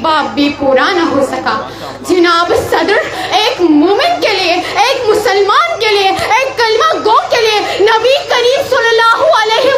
बाप भी पूरा न हो सका। जनाब सदर, एक मोमिन के लिए, एक मुसलमान के लिए, एक कलमा गो के लिए नबी करीम सल्लल्लाहु अलैहि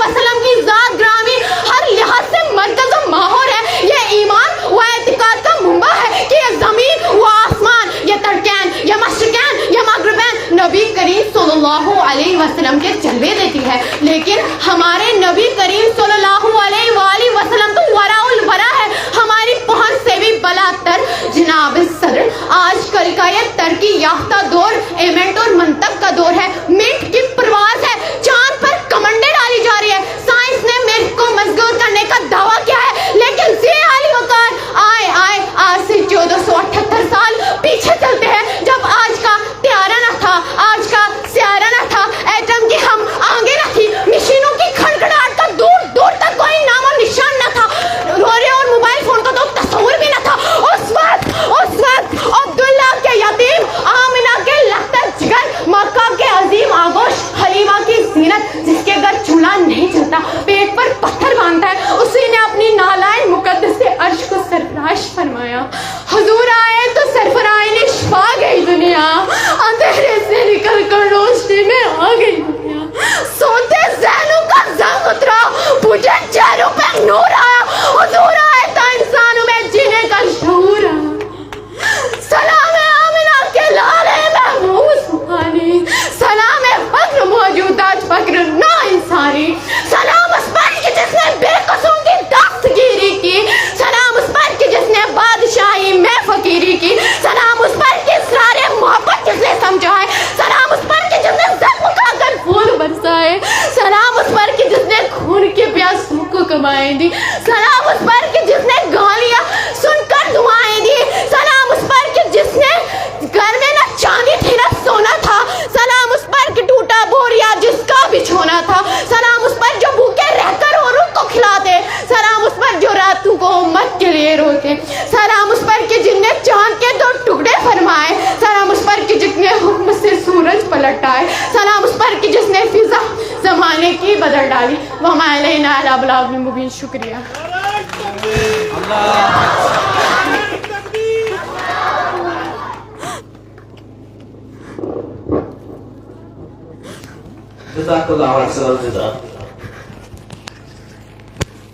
वसल्लम की ज़ात ग्रामी हर लिहाज से मरकज़ और माहौर है। ये ईमान व एतिकाद का मुंबा है कि ये ज़मीन व आसमान, ये तड़कैन, ये मशरिकैन, ये मगरिबैन नबी करीम सल्लल्लाहु अलैहि वसल्लम के जलवे देती है। लेकिन हमारे नबी करीम सल्लल्लाहु अलैहि वसल्लम तो वराउल वरा है, हमारी पहुंच से भी बलातर। जनाब सदर, आजकल का ये तरक्की याफ्ता दौर एमेंट और मंतक का दौर है। मिंट की परवाज है, चांद पर कमंडे डाली जा रही है। साइंस ने मेरे को मजबूर करने का दावा किया है, लेकिन ज़े आली वकार आए आज से 1478 साल पीछे चलते हैं, जब आज का त्यारा न था, आज का स्यारा न था, एटम की हम आगे न थी, मशीनों की खड़खड़ाहट का दूर दूर तक कोई नाम और निशान न था, रोरे और मोबाइल फोन का तो तस्वुर भी न था। उस वक्त अब्दुल्ला के यतीम, आमिना के लखता जिगर, मक्का के अजीम आगोश, हलीमा की जीनत, जिसके घर चूल्हा नहीं चलता, पेट पर पत्थर बांधता है, उसी ने अपनी नालायन मुकद्दस से अर्श को सरफराश फरमाया। हुजूर आए तो सरफराई ने छा गई दुनिया, अंधेरे से निकल कर रोशनी में आ गई दुनिया। सोते ज़हनों का जंग उतरा, बुझे चेहरों पे नूर आया। हुजूर आए तो इंसानों में जीने का शऊर आया। सलाम है आमिना के लाले महबूब सुहानी, सलाम है फक्र मौजूदात फक्र ना इंसानी, सलाम उस पर कि जिसने बेकसूर की दस्तगीरी की, सलाम उस पर कि जिसने बादशाही में फकीरी की, सलाम उस पर कि इसरारे मोहब्बत जिसने समझा है, सलाम उस पर कि जिसने जख्म खाकर फूल बरसाए, सलाम उस पर कि जिसने खून के प्यासों को कमाए दी, सलाम उस पर कि जिसने गालियां सुनकर दुआएं दी, सलाम उस पर कि जिसने घर में न चांदी थी न सोना था, सलाम उस पर कि टूटा बोरिया जिसका बिछोना था, सलाम उस पर जो भूखे रहकर औरों को खिलाते, सलाम उस पर जो रातों को उम्मत के लिए रोते, सलाम उस पर कि जिसने चांद के 2 टुकड़े फरमाए, सलाम उस पर कि जिसने हुक्म से सूरज पलटाए, सलाम उस पर कि जिसने फिजा जमाने की बदल डाली। वमा अलैना इल्ला बलागुल मुबीन। शुक्रिया।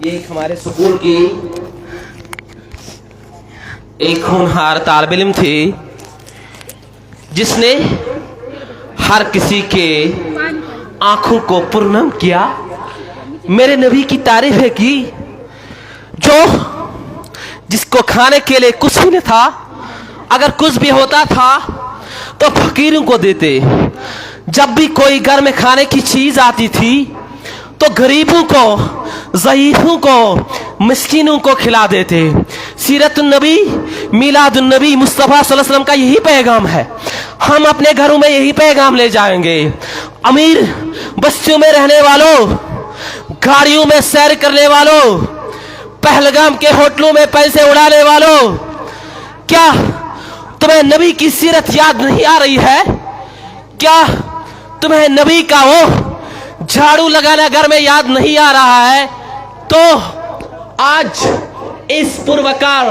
ये हमारे स्कूल की एक होनहार तालिब इल्म थी, जिसने हर किसी के आंखों को पुरनम किया, मेरे नबी की तारीफें की, जो जिसको खाने के लिए कुछ भी नहीं था, अगर कुछ भी होता था तो फकीरों को देते। जब भी कोई घर में खाने की चीज आती थी तो गरीबों को, ज़ईफों को, मिस्कीनों को खिला देते। सीरतुन्नबी, मीलादुन्नबी मुस्तफ़ा सल्लल्लाहु अलैहि वसल्लम का यही पैगाम है। हम अपने घरों में यही पैगाम ले जाएंगे। अमीर बस्तियों में रहने वालों, गाड़ियों में सैर करने वालों, पहलगाम के होटलों में पैसे उड़ाने वालों, क्या तुम्हें नबी की सीरत याद नहीं आ रही है? क्या तुम्हें नबी का वो झाड़ू लगाना घर में याद नहीं आ रहा है? तो आज इस पुरवकार